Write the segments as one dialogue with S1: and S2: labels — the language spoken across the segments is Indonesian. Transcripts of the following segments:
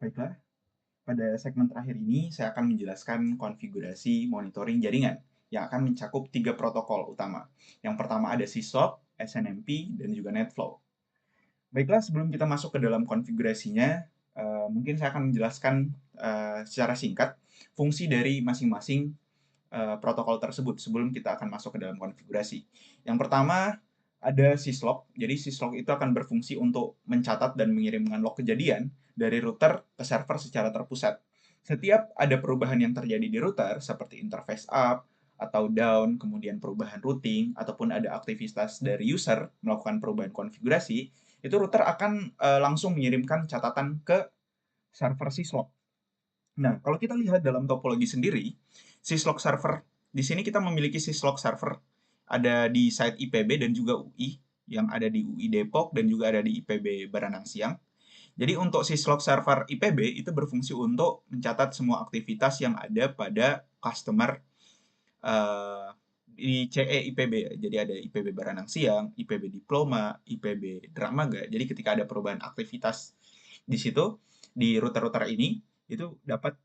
S1: Baiklah, pada segmen terakhir ini saya akan menjelaskan konfigurasi monitoring jaringan yang akan mencakup tiga protokol utama. Yang pertama ada syslog, SNMP, dan juga NetFlow. Baiklah, sebelum kita masuk ke dalam konfigurasinya, mungkin saya akan menjelaskan secara singkat fungsi dari masing-masing protokol tersebut sebelum kita akan masuk ke dalam konfigurasi. Yang pertama ada syslog. Jadi syslog itu akan berfungsi untuk mencatat dan mengirimkan log kejadian dari router ke server secara terpusat. Setiap ada perubahan yang terjadi di router seperti interface up atau down, kemudian perubahan routing ataupun ada aktivitas dari user melakukan perubahan konfigurasi, itu router akan langsung mengirimkan catatan ke server syslog. Nah, kalau kita lihat dalam topologi sendiri, syslog server, di sini kita memiliki syslog server ada di site IPB dan juga UI, yang ada di UI Depok dan juga ada di IPB Baranang Siang. Jadi untuk syslog server IPB itu berfungsi untuk mencatat semua aktivitas yang ada pada customer di CE IPB ya. Jadi ada IPB Baranang Siang, IPB Diploma, IPB Dramaga. Jadi ketika ada perubahan aktivitas di situ, di router-router ini, itu dapat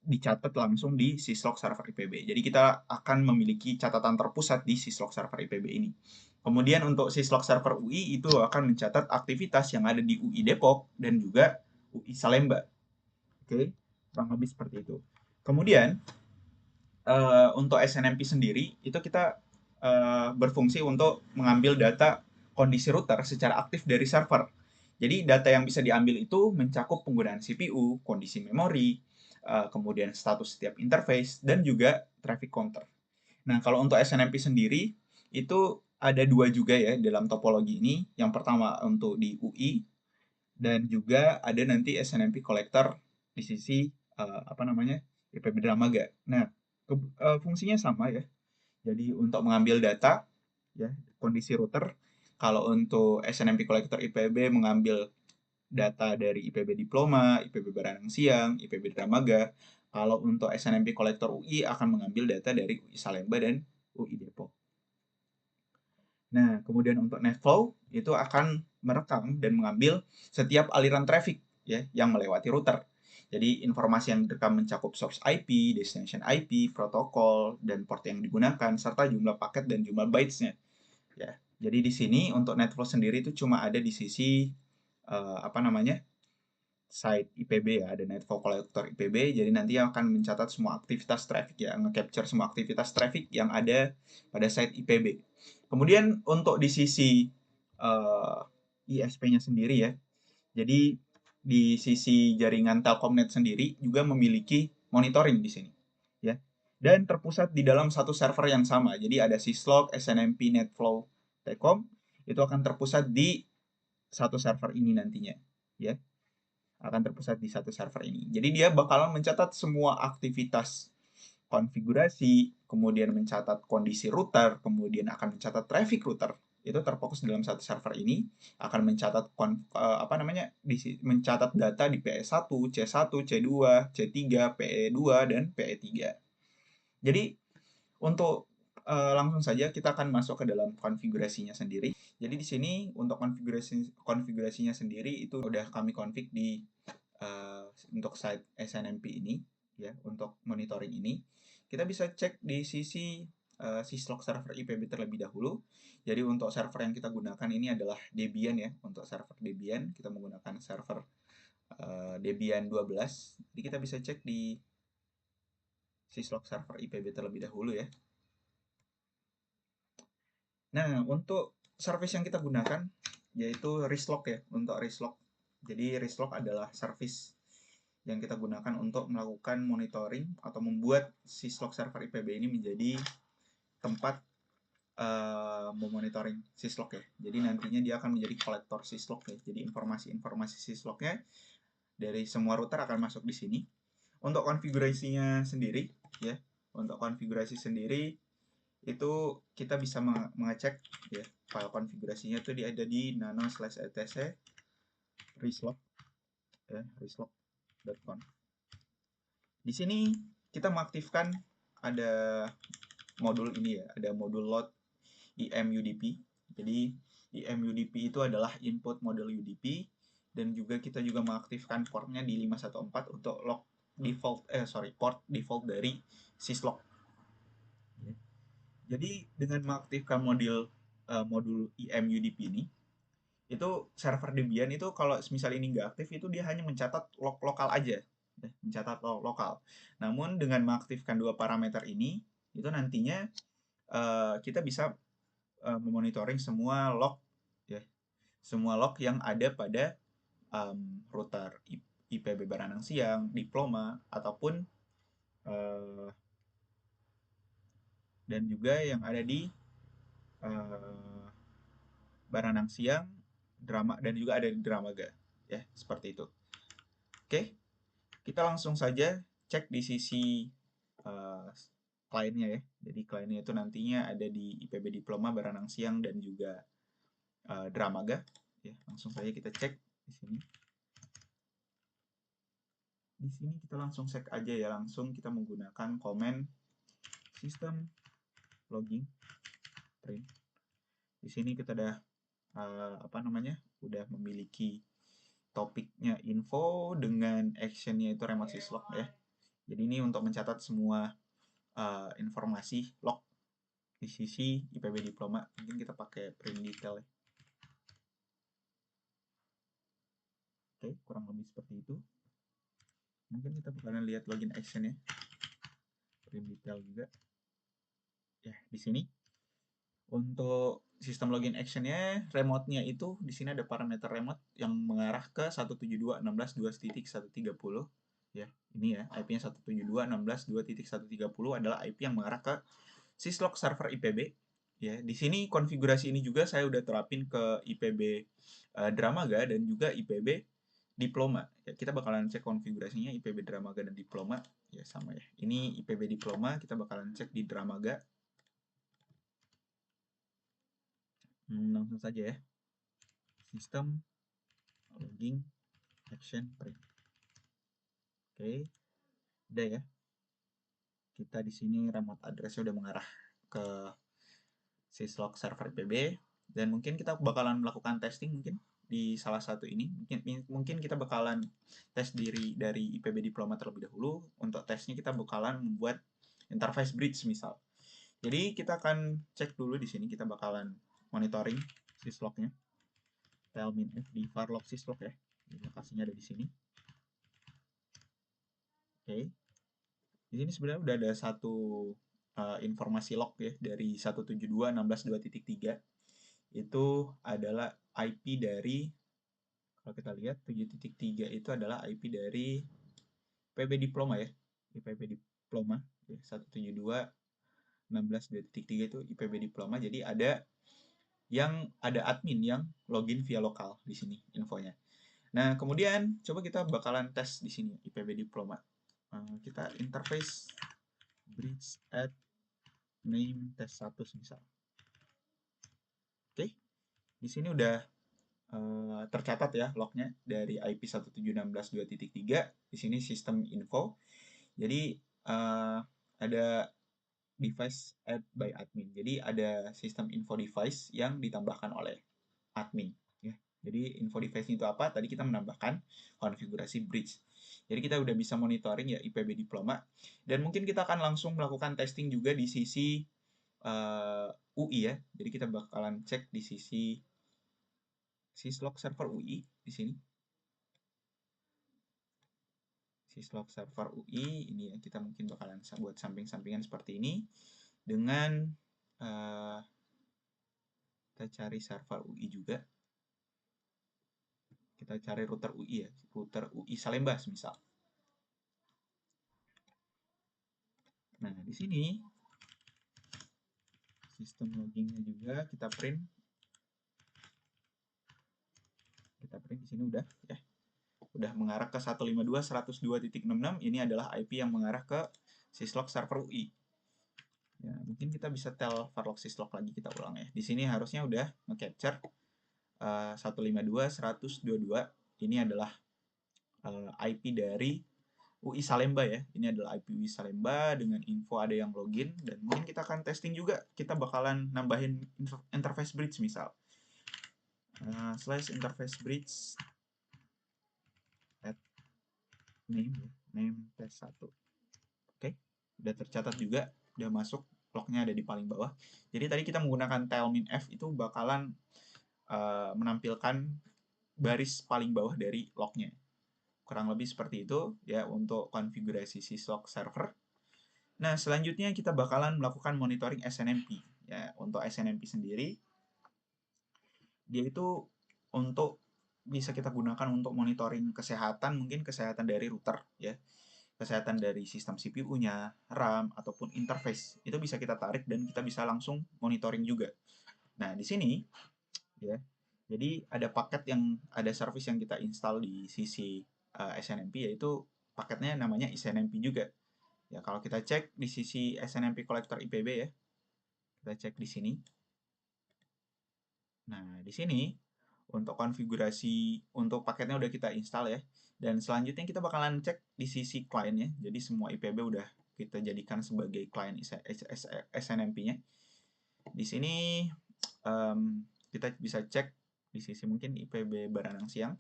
S1: dicatat langsung di syslog server IPB. Jadi kita akan memiliki catatan terpusat di syslog server IPB ini. Kemudian untuk syslog server UI itu akan mencatat aktivitas yang ada di UI Depok dan juga UI Salemba. Oke, kurang lebih seperti itu. Kemudian untuk SNMP sendiri itu kita berfungsi untuk mengambil data kondisi router secara aktif dari server. Jadi data yang bisa diambil itu mencakup penggunaan CPU, kondisi memori, kemudian status setiap interface, dan juga traffic counter. Nah, kalau untuk SNMP sendiri, itu ada dua juga ya dalam topologi ini. Yang pertama untuk di UI, dan juga ada nanti SNMP collector di sisi, apa namanya, IPB Dramaga. Nah, fungsinya sama ya. Jadi untuk mengambil data, ya, kondisi router, kalau untuk SNMP collector IPB mengambil data dari IPB Diploma, IPB Baranang Siang, IPB Dramaga. Kalau untuk SNMP kolektor UI akan mengambil data dari UI Salemba dan UI Depok. Nah, kemudian untuk NetFlow itu akan merekam dan mengambil setiap aliran traffic ya yang melewati router. Jadi informasi yang direkam mencakup source IP, destination IP, protokol, dan port yang digunakan, serta jumlah paket dan jumlah bytes-nya. Ya, jadi di sini untuk NetFlow sendiri itu cuma ada di sisi apa namanya site IPB ya, ada Netflow Collector IPB, jadi nanti akan mencatat semua aktivitas traffic ya, nge-capture semua aktivitas traffic yang ada pada site IPB. Kemudian untuk di sisi ISP-nya sendiri ya, jadi di sisi jaringan Telkomnet sendiri juga memiliki monitoring di sini ya. Dan terpusat di dalam satu server yang sama. Jadi ada syslog, SNMP, NetFlow, Telkom itu akan terpusat di satu server ini nantinya ya, akan terpusat di satu server ini. Jadi dia bakalan mencatat semua aktivitas konfigurasi, kemudian mencatat kondisi router, kemudian akan mencatat traffic router. Itu terfokus dalam satu server ini, akan mencatat apa namanya? Mencatat data di PE1, C1, C2, C3, PE2 dan PE3. Jadi untuk langsung saja kita akan masuk ke dalam konfigurasinya sendiri. Jadi di sini untuk konfigurasinya sendiri itu udah kami config di untuk site SNMP ini ya, untuk monitoring ini kita bisa cek di sisi syslog server IPB terlebih dahulu. Jadi untuk server yang kita gunakan ini adalah Debian ya. Untuk server Debian kita menggunakan server Debian 12. Jadi kita bisa cek di syslog server IPB terlebih dahulu ya. Nah, untuk service yang kita gunakan yaitu Reslog ya, untuk Reslog. Jadi Reslog adalah service yang kita gunakan untuk melakukan monitoring atau membuat syslog server IPB ini menjadi tempat memonitoring syslog ya. Jadi nantinya dia akan menjadi kolektor syslog ya. Jadi informasi-informasi syslognya dari semua router akan masuk di sini. Untuk konfigurasinya sendiri ya, untuk konfigurasi sendiri itu kita bisa mengecek ya file konfigurasinya itu ada di nano/etc reslog ya, reslog.conf. Di sini kita mengaktifkan ada modul ini ya, ada modul load IMUDP. Jadi IMUDP itu adalah input model UDP dan juga kita juga mengaktifkan portnya di 514 untuk port default dari syslog. Jadi dengan mengaktifkan modul IMUDP ini, itu server Debian itu kalau misal ini nggak aktif itu dia hanya mencatat log lokal aja, ya, mencatat log lokal. Namun dengan mengaktifkan dua parameter ini, itu nantinya kita bisa memonitoring semua log, ya, semua log yang ada pada router IPB Baranang Siang, Diploma, ataupun dan juga yang ada di uh, Baranang Siang, Drama, dan juga ada di Dramaga, ya, seperti itu. Oke, kita langsung saja cek di sisi uh, kliennya ya. Jadi kliennya itu nantinya ada di IPB Diploma, Baranang Siang, dan juga Dramaga. Ya, langsung saja kita cek di sini. Di sini kita langsung cek aja ya, langsung kita menggunakan komen system logging print. Di sini kita udah udah memiliki topiknya info dengan actionnya itu remote syslog ya. Jadi ini untuk mencatat semua informasi log di sisi IPB Diploma. Mungkin kita pakai print detail ya. Oke, kurang lebih seperti itu. Mungkin kita bakalan lihat login action ya. Print detail juga. Ya, di sini untuk sistem login actionnya, remote-nya itu di sini ada parameter remote yang mengarah ke 172.16.2.130 ya. Ini ya, IP-nya 172.16.2.130 adalah IP yang mengarah ke syslog server IPB. Ya, di sini konfigurasi ini juga saya udah terapin ke IPB Dramaga dan juga IPB Diploma. Ya, kita bakalan cek konfigurasinya IPB Dramaga dan Diploma ya sama ya. Ini IPB Diploma, kita bakalan cek di Dramaga. Langsung saja ya. Sistem logging action print. Oke, udah ya. Kita di sini remote address-nya udah mengarah ke syslog server IPB dan mungkin kita bakalan melakukan testing mungkin di salah satu ini. Mungkin kita bakalan tes diri dari IPB Diploma terlebih dahulu. Untuk tesnya kita bakalan membuat interface bridge misal. Jadi kita akan cek dulu di sini, kita bakalan monitoring syslognya. Telmin F di varlog syslog ya. Lokasinya ada di sini. Oke. Di sini sebenarnya udah ada satu informasi log ya dari 172.16.2.3. Itu adalah IP dari, kalau kita lihat 7.3 itu adalah IP dari IPB Diploma ya. IPB Diploma ya, 172.16.2.3 itu IPB Diploma. Jadi ada admin yang login via lokal di sini infonya. Nah, kemudian coba kita bakalan tes di sini IPB Diploma. Kita interface bridge add name test 1 misal. Oke. Di sini udah tercatat ya lognya dari IP 176.2.3. Di sini sistem info. Jadi ada device add by admin. Jadi ada sistem info device yang ditambahkan oleh admin. Ya. Jadi info device itu apa? Tadi kita menambahkan konfigurasi bridge. Jadi kita udah bisa monitoring ya IPB Diploma. Dan mungkin kita akan langsung melakukan testing juga di sisi UI ya. Jadi kita bakalan cek di sisi syslog server UI di sini. Syslog server UI ini ya, kita mungkin bakalan buat samping-sampingan seperti ini dengan kita cari server UI juga. Kita cari router UI ya, router UI Salemba misal. Nah, di sini sistem loggingnya juga kita print. Kita print di sini udah ya. Udah mengarah ke 152.102.66. Ini adalah IP yang mengarah ke syslog server UI. Ya, mungkin kita bisa tel varlog syslog lagi, kita ulang ya. Di sini harusnya udah nge-capture 152.100.22. Ini adalah IP dari UI Salemba ya. Ini adalah IP UI Salemba dengan info ada yang login dan mungkin kita akan testing juga. Kita bakalan nambahin interface bridge misal. Slash interface bridge name test 1. Oke, udah tercatat juga, udah masuk, lognya ada di paling bawah. Jadi tadi kita menggunakan tailmin F itu bakalan menampilkan baris paling bawah dari lognya. Kurang lebih seperti itu ya untuk konfigurasi syslog server. Nah, selanjutnya kita bakalan melakukan monitoring SNMP. Ya, untuk SNMP sendiri, dia itu untuk bisa kita gunakan untuk monitoring kesehatan, mungkin kesehatan dari router, ya, kesehatan dari sistem CPU-nya, RAM, ataupun interface. Itu bisa kita tarik dan kita bisa langsung monitoring juga. Nah, di sini, ya, jadi ada paket yang, ada service yang kita install di sisi SNMP, yaitu paketnya namanya SNMP juga. Ya, kalau kita cek di sisi SNMP Collector IPB ya, kita cek di sini. Nah, di sini untuk konfigurasi untuk paketnya udah kita install ya. Dan selanjutnya kita bakalan cek di sisi kliennya. Jadi semua IPB udah kita jadikan sebagai klien SNMP-nya. Di sini kita bisa cek di sisi mungkin IPB Baranang Siang.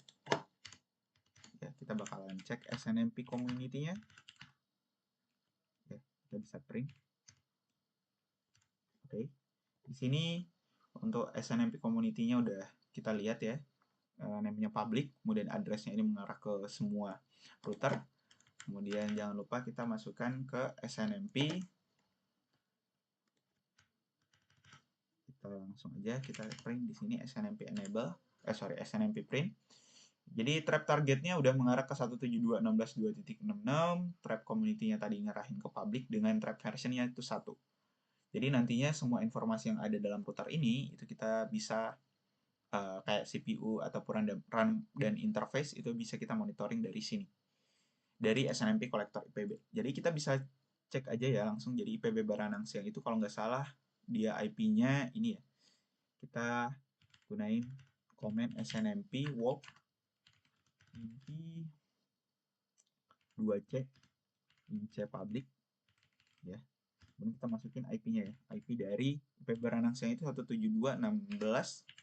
S1: Ya, kita bakalan cek SNMP community-nya. Ya, kita bisa print. Oke. Di sini untuk SNMP community-nya udah kita lihat ya. Namanya public, kemudian address-nya ini mengarah ke semua router. Kemudian jangan lupa kita masukkan ke SNMP. Kita langsung aja kita print di sini SNMP enable, SNMP print. Jadi trap targetnya udah mengarah ke 172.16.2.66, trap community-nya tadi ngarahin ke public dengan trap version-nya itu 1. Jadi nantinya semua informasi yang ada dalam router ini itu kita bisa kayak CPU ataupun RAM dan interface itu bisa kita monitoring dari sini. Dari SNMP Collector IPB. Jadi kita bisa cek aja ya langsung, jadi IPB Baranang Siang itu kalau nggak salah dia IP-nya ini ya. Kita gunain komen SNMP walk IP 2C C public ya. Kemudian kita masukin IP-nya ya. IP dari IPB Baranang Siang itu 172.16.2.1.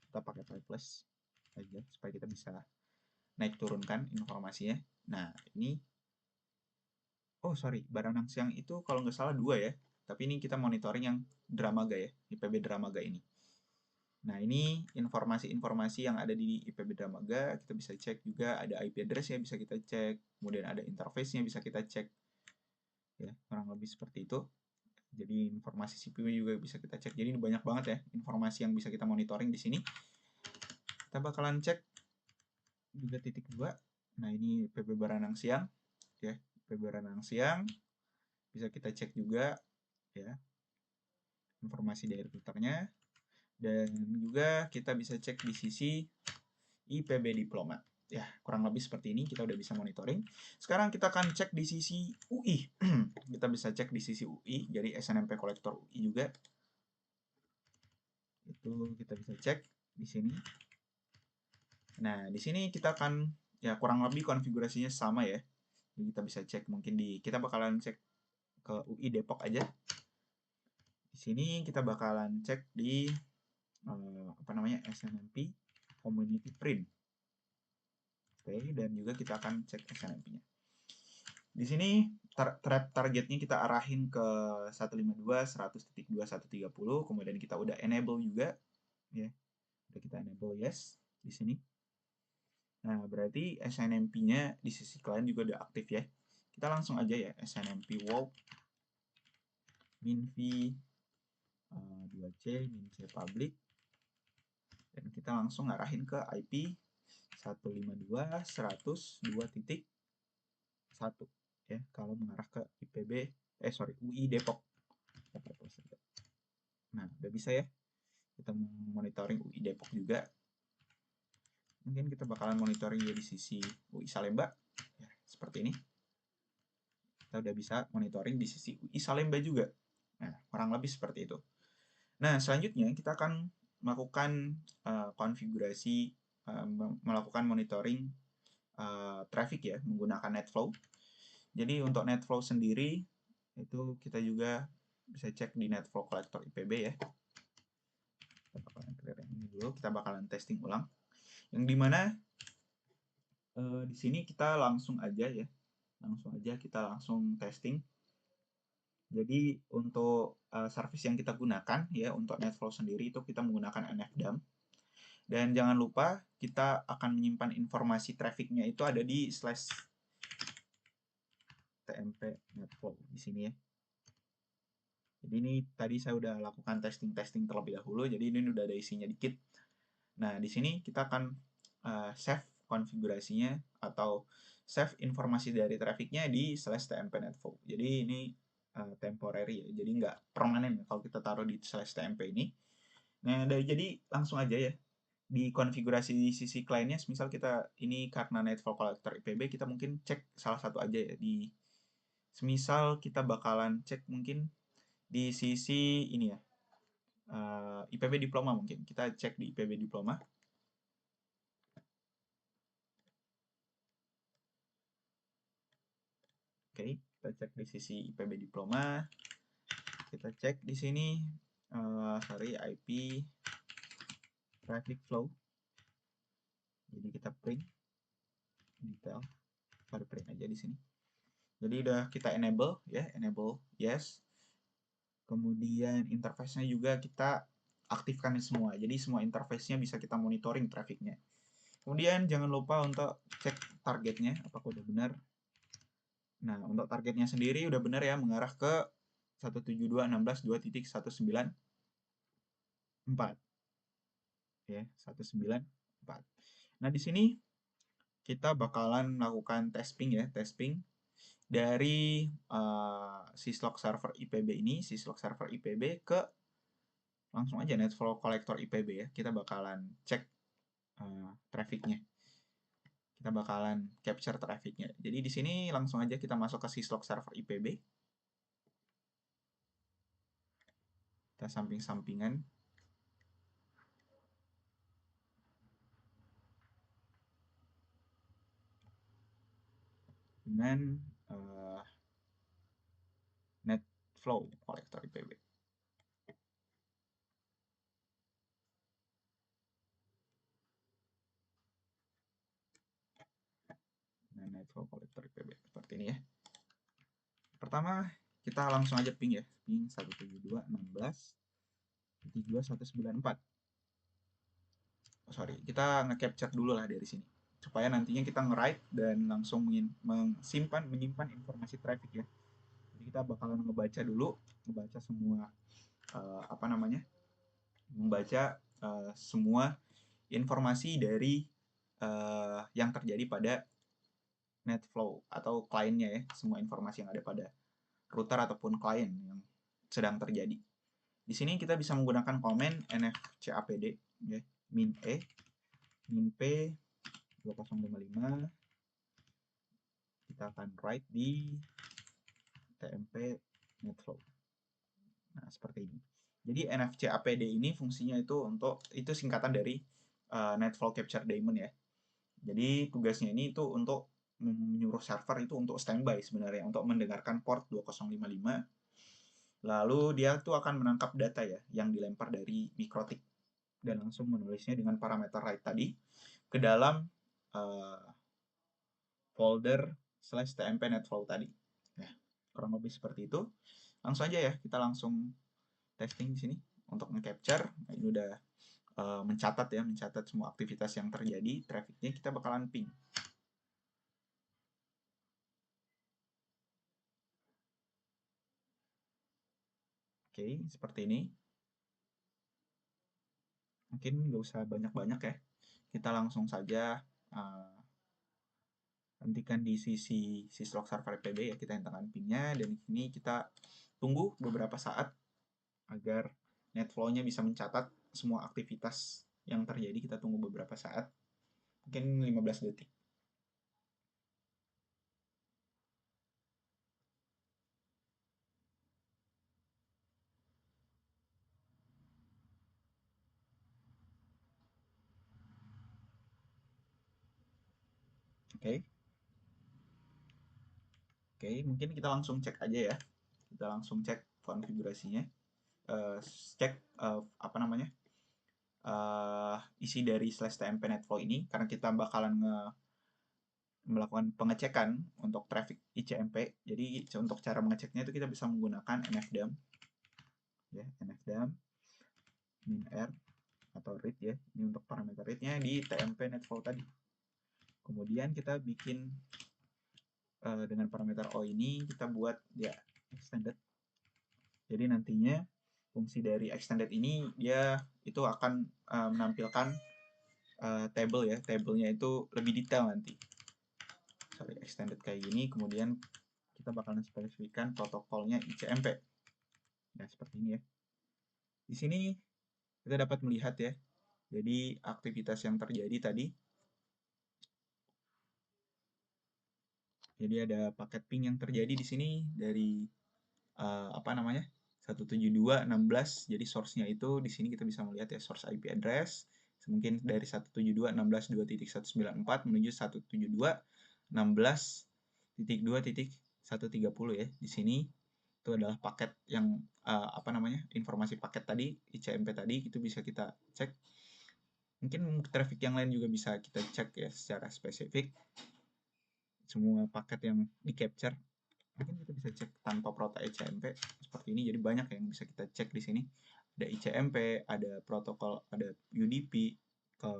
S1: Kita pakai plus aja supaya kita bisa naik turunkan informasinya. Nah, ini Baranang Siang itu kalau nggak salah 2 ya. Tapi ini kita monitoring yang Dramaga ya, IPB Dramaga ini. Nah, ini informasi-informasi yang ada di IPB Dramaga, kita bisa cek juga, ada IP address-nya bisa kita cek, kemudian ada interface-nya bisa kita cek. Ya, kurang lebih seperti itu. Jadi informasi CPU juga bisa kita cek. Jadi ini banyak banget ya informasi yang bisa kita monitoring di sini. Kita bakalan cek juga titik 2. Nah, ini IPB Baranang Siang ya. IPB Baranang Siang bisa kita cek juga ya informasi dari routernya, dan juga kita bisa cek di sisi IPB Diploma. Ya, kurang lebih seperti ini kita udah bisa monitoring. Sekarang kita akan cek di sisi UI. Kita bisa cek di sisi UI, jadi SNMP Collector UI juga. Itu kita bisa cek di sini. Nah, di sini kita akan ya kurang lebih konfigurasinya sama ya. Jadi kita bisa cek mungkin kita bakalan cek ke UI Depok aja. Di sini kita bakalan cek di SNMP Community Print. Oke, dan juga kita akan cek SNMP-nya. Di sini targetnya kita arahin ke 152.100.2130, kemudian kita udah enable juga ya. Udah kita enable yes di sini. Nah, berarti SNMP-nya di sisi klien juga udah aktif ya. Kita langsung aja ya SNMP walk min v 2c min c public, dan kita langsung ngarahin ke IP 152.100.2.1 ya, kalau mengarah ke UI Depok. Nah, udah bisa ya kita monitoring UI Depok juga. Mungkin kita bakalan monitoring di sisi UI Salemba ya, seperti ini. Kita udah bisa monitoring di sisi UI Salemba juga. Nah, kurang lebih seperti itu. Nah, selanjutnya kita akan melakukan konfigurasi, melakukan monitoring traffic ya, menggunakan NetFlow. Jadi untuk NetFlow sendiri, itu kita juga bisa cek di NetFlow Collector IPB ya. Kita bakalan clear yang ini dulu, kita bakalan testing ulang. Yang dimana Di sini kita langsung aja ya, kita langsung testing. Jadi untuk service yang kita gunakan ya untuk NetFlow sendiri itu kita menggunakan nfdump. Dan jangan lupa kita akan menyimpan informasi trafficnya itu ada di slash tmp netflow di sini ya. Jadi ini tadi saya udah lakukan testing terlebih dahulu, jadi ini udah ada isinya dikit. Nah, di sini kita akan save konfigurasinya atau save informasi dari trafficnya di slash tmp netflow. Jadi ini temporary ya, jadi nggak permanen ya kalau kita taruh di slash tmp ini. Nah, jadi langsung aja ya di konfigurasi di sisi kliennya, misal kita ini karena netflow collector IPB, kita mungkin cek salah satu aja ya. Semisal kita bakalan cek mungkin di sisi ini ya, IPB diploma mungkin. Kita cek di IPB diploma. Oke, kita cek di sisi IPB diploma. Kita cek di sini, sorry, IP traffic flow. Jadi kita print detail, baru print aja di sini. Jadi udah kita enable ya, enable yes. Kemudian interface-nya juga kita aktifkan semua. Jadi semua interface-nya bisa kita monitoring traffic-nya. Kemudian jangan lupa untuk cek targetnya apakah udah benar. Nah, untuk targetnya sendiri udah benar ya, mengarah ke 172.16.2.2.4 ya, 194. Nah, di sini kita bakalan melakukan testing ya, testing dari syslog server IPB ini, syslog server IPB ke langsung aja netflow collector IPB ya. Kita bakalan cek trafficnya. Kita bakalan capture trafficnya. Jadi di sini langsung aja kita masuk ke syslog server IPB. Kita samping-sampingan. Dengan netflow collector IPB. Nah, netflow collector IPB seperti ini ya. Pertama, kita langsung aja ping ya. Ping 172.16.3.194. Oh, sorry, kita nge-capture dulu lah dari sini. Supaya nantinya kita nge-write dan langsung menyimpan informasi traffic ya. Jadi kita bakalan ngebaca dulu, ngebaca semua membaca semua informasi dari yang terjadi pada netflow atau kliennya ya, semua informasi yang ada pada router ataupun klien yang sedang terjadi. Di sini kita bisa menggunakan komen nfcapd ya, min p 2055. Kita akan write di tmp netflow. Nah, seperti ini. Jadi nfcapd ini fungsinya itu singkatan dari netflow capture daemon ya. Jadi tugasnya ini itu untuk menyuruh server itu untuk standby sebenarnya untuk mendengarkan port 2055. Lalu dia tuh akan menangkap data ya yang dilempar dari mikrotik dan langsung menulisnya dengan parameter write tadi ke dalam folder slash tmp netflow tadi. Ya, kurang lebih seperti itu. Langsung aja ya, kita langsung testing di sini untuk nge-capture. Nah, ini udah mencatat semua aktivitas yang terjadi, trafficnya kita bakalan ping. Oke, seperti ini. Mungkin nggak usah banyak-banyak ya. Kita langsung saja hentikan di sisi syslog server IPB ya, kita hentikan pingnya dan ini kita tunggu beberapa saat agar netflow-nya bisa mencatat semua aktivitas yang terjadi. Kita tunggu beberapa saat, mungkin 15 detik. Oke. Oke, mungkin kita langsung cek aja ya. Kita langsung cek konfigurasinya. Cek isi dari slash tmp netflow ini karena kita bakalan melakukan pengecekan untuk traffic ICMP. Jadi untuk cara mengeceknya itu kita bisa menggunakan nfdam, ya, nfdam min_r atau read ya. Ini untuk parameter read-nya di tmp netflow tadi. Kemudian kita bikin dengan parameter O ini kita buat ya extended. Jadi nantinya fungsi dari extended ini dia itu akan menampilkan table ya. Tabelnya itu lebih detail nanti. Sorry, extended kayak gini. Kemudian kita bakalan spesifikkan protokolnya ICMP. Nah, seperti ini ya. Di sini kita dapat melihat ya. Jadi aktivitas yang terjadi tadi. Jadi ada paket ping yang terjadi di sini dari apa namanya? 172.16. Jadi source-nya itu di sini kita bisa melihat ya source IP address mungkin dari 172.16.2.194 menuju 172.16.2.130 ya. Di sini itu adalah paket yang apa namanya? Informasi paket tadi, ICMP tadi itu bisa kita cek. Mungkin traffic yang lain juga bisa kita cek ya secara spesifik. Semua paket yang di-capture mungkin kita bisa cek tanpa prota ICMP seperti ini. Jadi banyak yang bisa kita cek di sini. Ada ICMP, ada protokol, ada UDP, ke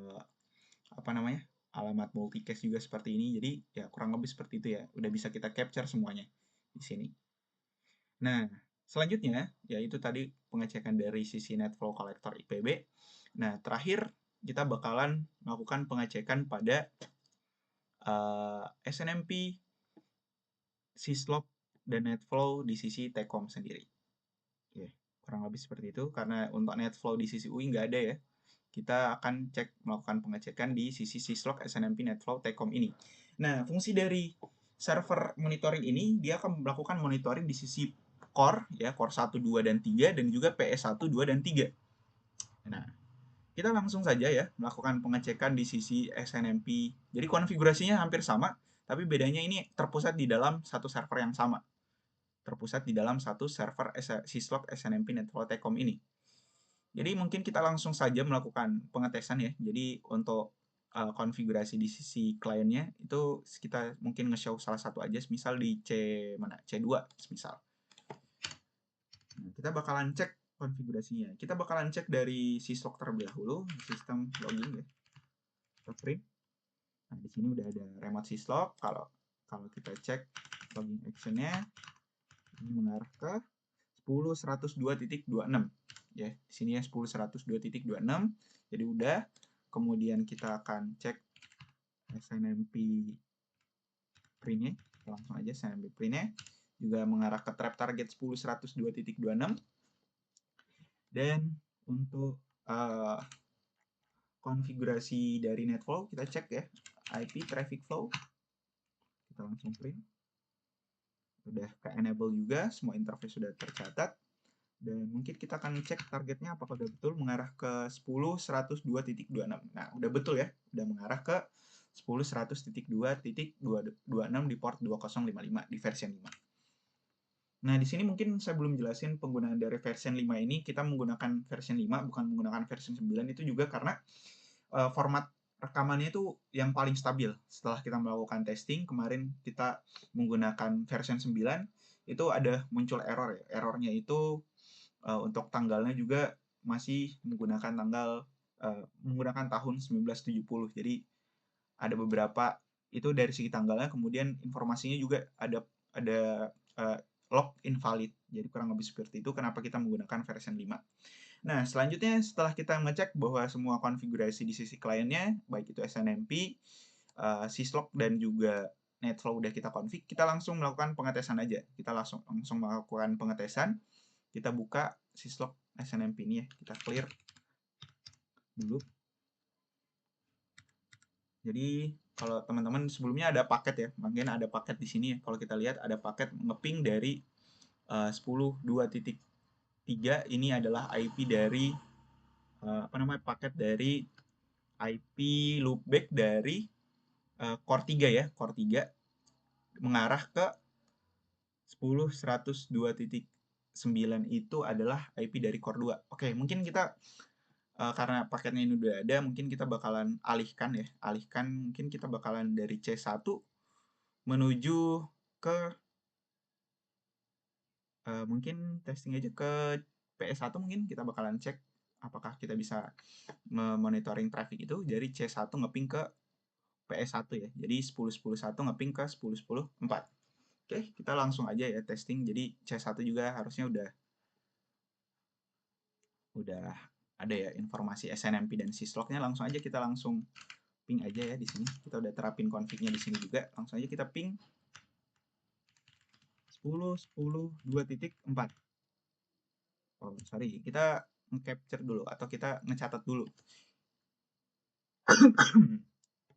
S1: apa namanya? Alamat multicast juga seperti ini. Jadi ya kurang lebih seperti itu ya. Udah bisa kita capture semuanya di sini. Nah, selanjutnya yaitu tadi pengecekan dari sisi netflow collector IPB. Nah, terakhir kita bakalan melakukan pengecekan pada SNMP, syslog, dan netflow di sisi Tcom sendiri. Oke, kurang lebih seperti itu. Karena untuk netflow di sisi UI nggak ada ya. Kita akan melakukan pengecekan di sisi syslog, SNMP, netflow, Tcom ini. Nah, fungsi dari server monitoring ini, dia akan melakukan monitoring di sisi core, ya, core 1, 2, dan 3, dan juga PS1, 2, dan 3. Nah, kita langsung saja ya melakukan pengecekan di sisi SNMP. Jadi konfigurasinya hampir sama, tapi bedanya ini terpusat di dalam satu server yang sama. Terpusat di dalam satu server syslog SNMP Netflow Tcom ini. Jadi mungkin kita langsung saja melakukan pengetesan ya. Jadi untuk konfigurasi di sisi kliennya itu kita mungkin nge-show salah satu aja, misal di C2 misal. Nah, kita bakalan cek konfigurasinya. Kita bakalan cek dari syslog terlebih dahulu, sistem login ya. Kita print. Nah, di sini udah ada remote syslog. Kalau kita cek login action-nya ini mengarah ke 10.102.26 ya. Di sini ya 10.102.26. Jadi udah. Kemudian kita akan cek SNMP print-nya. Langsung aja SNMP print-nya juga mengarah ke trap target 10.102.26. Dan untuk konfigurasi dari netflow kita cek ya, IP traffic flow. Kita langsung print. Udah ke enable juga, semua interface sudah tercatat. Dan mungkin kita akan cek targetnya apakah udah betul mengarah ke 10.102.26. Nah, udah betul ya, udah mengarah ke 10.100.2.26 di port 2055 di version 5. Nah, di sini mungkin saya belum jelasin penggunaan dari version 5 ini. Kita menggunakan version 5, bukan menggunakan version 9. Itu juga karena format rekamannya itu yang paling stabil. Setelah kita melakukan testing, kemarin kita menggunakan version 9, itu ada muncul error ya. Errornya itu untuk tanggalnya juga masih menggunakan menggunakan tahun 1970. Jadi ada beberapa itu dari segi tanggalnya, kemudian informasinya juga ada log invalid. Jadi kurang lebih seperti itu kenapa kita menggunakan version 5. Nah, selanjutnya setelah kita ngecek bahwa semua konfigurasi di sisi kliennya, baik itu SNMP, syslog, dan juga netflow udah kita config, kita langsung melakukan pengetesan aja. Kita langsung melakukan pengetesan. Kita buka syslog SNMP ini ya, kita clear dulu. Jadi kalau teman-teman sebelumnya ada paket ya, mungkin ada paket di sini ya. Kalau kita lihat ada paket ngeping dari 10.2.3 ini adalah IP dari paket dari IP loopback dari core 3 ya, core 3 mengarah ke 10.102.9 itu adalah IP dari core 2. Oke, mungkin kita karena paketnya ini udah ada, mungkin kita bakalan alihkan ya. Mungkin kita bakalan dari C1 menuju ke mungkin testing aja ke PS1, mungkin kita bakalan cek apakah kita bisa monitoring traffic itu dari C1 ngeping ke PS1 ya. Jadi 10.10.1 ngeping ke 10.10.4. Oke, kita langsung aja ya testing. Jadi C1 juga harusnya udah ada ya informasi SNMP dan syslognya. Langsung aja kita langsung ping aja ya di sini. Kita udah terapin config-nya di sini juga. Langsung aja kita ping 10.10.2.4. Oh, sorry, kita nge-capture dulu atau kita ngecatat dulu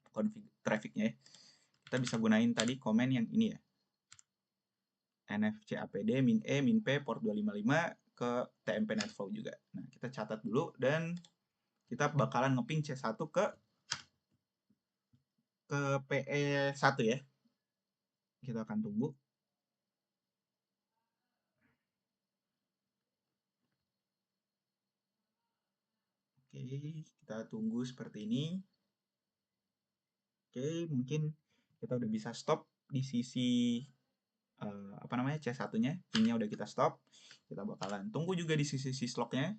S1: config trafficnya ya. Kita bisa gunain tadi komen yang ini ya. NFC APD min E min P port 255 ke TMP netflow juga. Nah, kita catat dulu dan kita bakalan ngeping C1 ke PE1 ya. Kita akan tunggu. Oke, kita tunggu seperti ini. Oke, mungkin kita udah bisa stop di sisi apa namanya C1-nya, pingnya udah kita stop. Kita bakalan tunggu juga di sisi syslog-nya.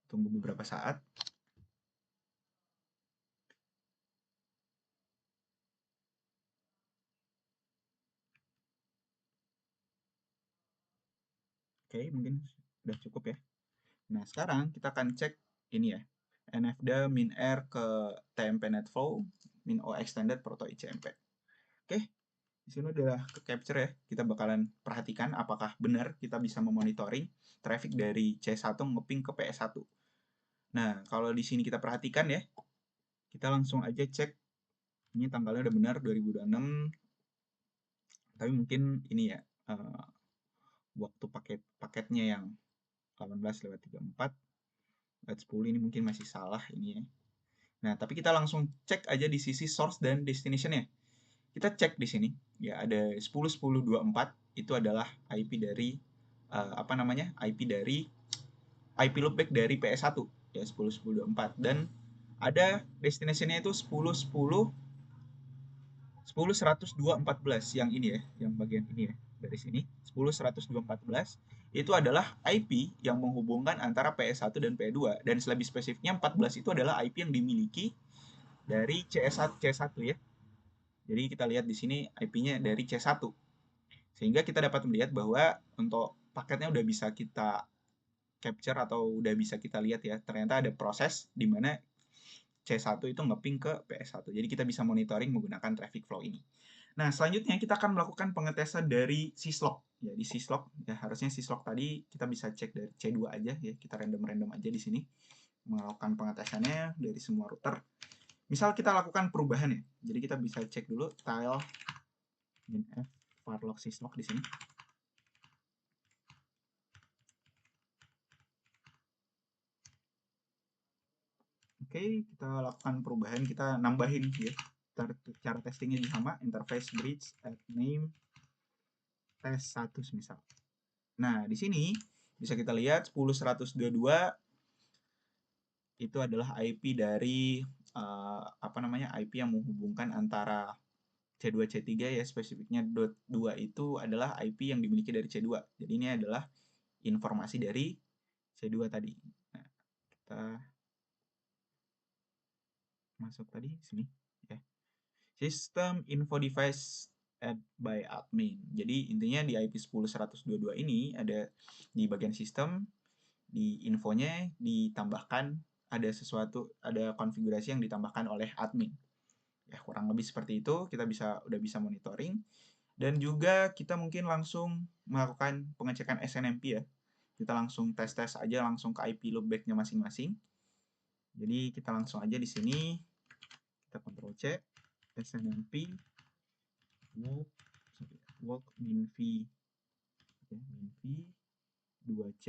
S1: Tunggu beberapa saat. Oke, mungkin udah cukup ya. Nah, sekarang kita akan cek ini ya. NFDA min R ke TMP netflow min O extended proto ICMP. Oke, di sini udah ke capture ya. Kita bakalan perhatikan apakah benar kita bisa memonitoring traffic dari C1 ngeping ke PS1. Nah, kalau di sini kita perhatikan ya, kita langsung aja cek ini tanggalnya udah benar 2026. Tapi mungkin ini ya waktu paketnya yang 18/34 10 ini mungkin masih salah ini ya. Nah, tapi kita langsung cek aja di sisi source dan destination-nya. Kita cek di sini ya ada 10.10.24 itu adalah IP dari apa namanya? IP dari IP loopback dari PS1 ya 10.10.24 dan ada destination-nya itu 10.102.14 yang ini ya, yang bagian ini ya dari sini 10.102.14 itu adalah IP yang menghubungkan antara PS1 dan PS2 dan lebih spesifiknya 14 itu adalah IP yang dimiliki dari C1 ya. Jadi kita lihat di sini IP-nya dari C1. Sehingga kita dapat melihat bahwa untuk paketnya udah bisa kita capture atau udah bisa kita lihat ya, ternyata ada proses di mana C1 itu ngeping ke PS1. Jadi kita bisa monitoring menggunakan traffic flow ini. Nah, selanjutnya kita akan melakukan pengetesan dari syslog. Ya, di syslog, ya harusnya syslog tadi kita bisa cek dari C2 aja ya, kita random-random aja di sini. Melakukan pengetesannya dari semua router. Misal kita lakukan perubahan ya. Jadi kita bisa cek dulu tile min f varlog syslog di sini. Oke, kita lakukan perubahan, kita nambahin ya. Cara testingnya sama, interface bridge add name test 1 misal. Nah, di sini bisa kita lihat 10.122 itu adalah IP dari apa namanya? IP yang menghubungkan antara C2 C3 ya, spesifiknya .2 itu adalah IP yang dimiliki dari C2. Jadi ini adalah informasi dari C2 tadi. Nah, kita masuk tadi sini ya. System info device add by admin. Jadi intinya di IP 10.122 ini ada di bagian sistem, di infonya ditambahkan ada sesuatu, ada konfigurasi yang ditambahkan oleh admin. Ya, kurang lebih seperti itu, kita udah bisa monitoring dan juga kita mungkin langsung melakukan pengecekan SNMP ya. Kita langsung tes-tes aja langsung ke IP loopback-nya masing-masing. Jadi kita langsung aja di sini kita Ctrl C SNMP walk min v 2C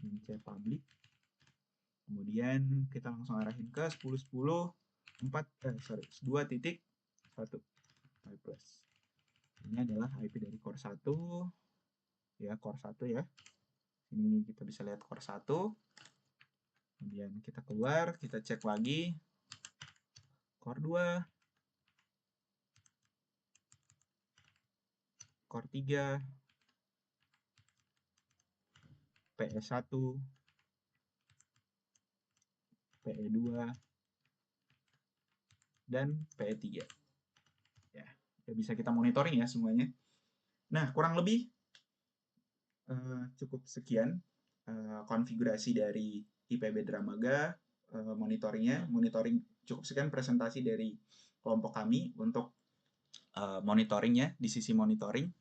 S1: min C public, kemudian kita langsung arahin ke 10.10.4 2.1 plus. Ini adalah IP dari core 1, ya, core 1 ya. Ini kita bisa lihat core 1. Kemudian kita keluar, kita cek lagi core 2, core 3, PE1, PE2, dan PE3. Ya, bisa kita monitoring ya semuanya. Nah, kurang lebih cukup sekian konfigurasi dari IPB Dramaga, monitoring cukup sekian presentasi dari kelompok kami untuk monitoringnya di sisi monitoring,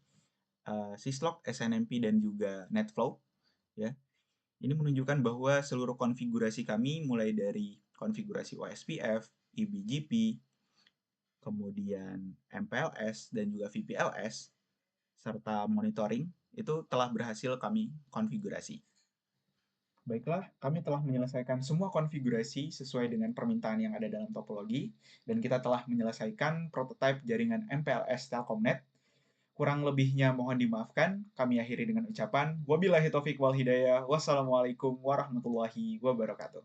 S1: Syslog, SNMP, dan juga NetFlow. Ya, ini menunjukkan bahwa seluruh konfigurasi kami mulai dari konfigurasi OSPF, eBGP, kemudian MPLS, dan juga VPLS, serta monitoring, itu telah berhasil kami konfigurasi. Baiklah, kami telah menyelesaikan semua konfigurasi sesuai dengan permintaan yang ada dalam topologi, dan kita telah menyelesaikan prototipe jaringan MPLS Telkomnet. Kurang lebihnya mohon dimaafkan, kami akhiri dengan ucapan, wabillahi taufiq wal hidayah, wassalamualaikum warahmatullahi wabarakatuh.